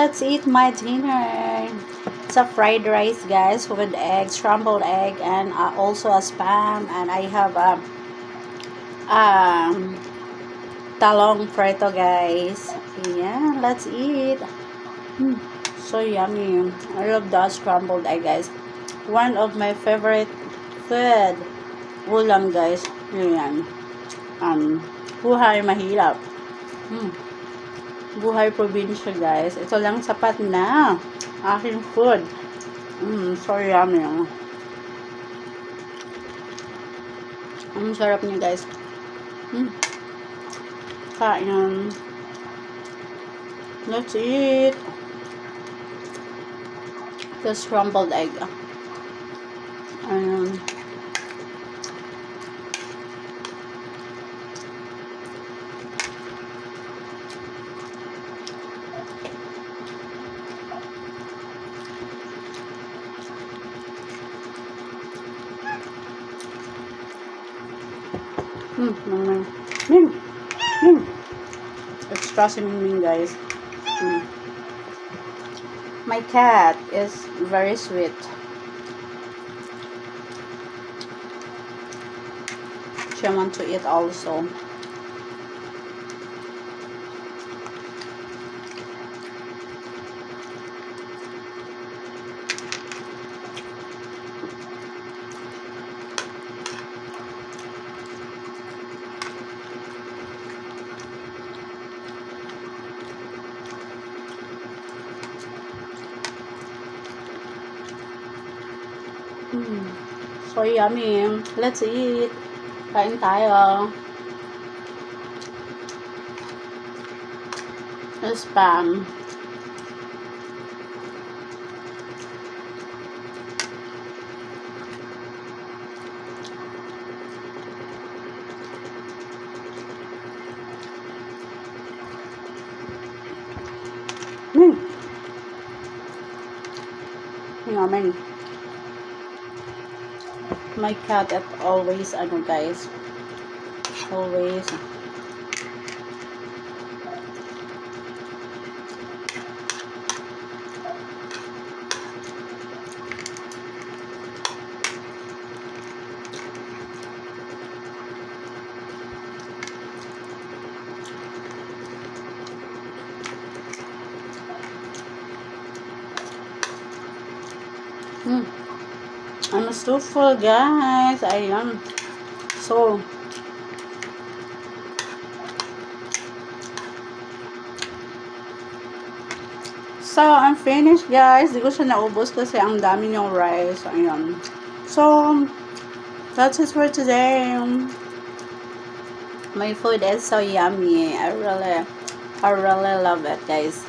let's eat my dinner. It's a fried rice, guys, with egg, scrambled egg, and also a spam. And I have um, talong frito, guys. Yeah, let's eat. So yummy. I love the scrambled egg, guys. One of my favorite food. Ulam, guys. Yan. Buhay mahirap. Buhay probinsya, guys. Ito lang sapat na aking food. So yummy. Ang sarap niya, guys. Kain. Let's eat the scrambled egg. Extra siming, guys. My cat is very sweet. She wants to eat also. So yummy. Let's eat. Kain tayo. Spam. Yummy. My cat at always, guys, always I'm so full, guys. I am so I'm finished, guys. Di ko siya naubos kasi ang dami niyong rice. Ayan. So that's it for today. My food is so yummy. I really love it, guys.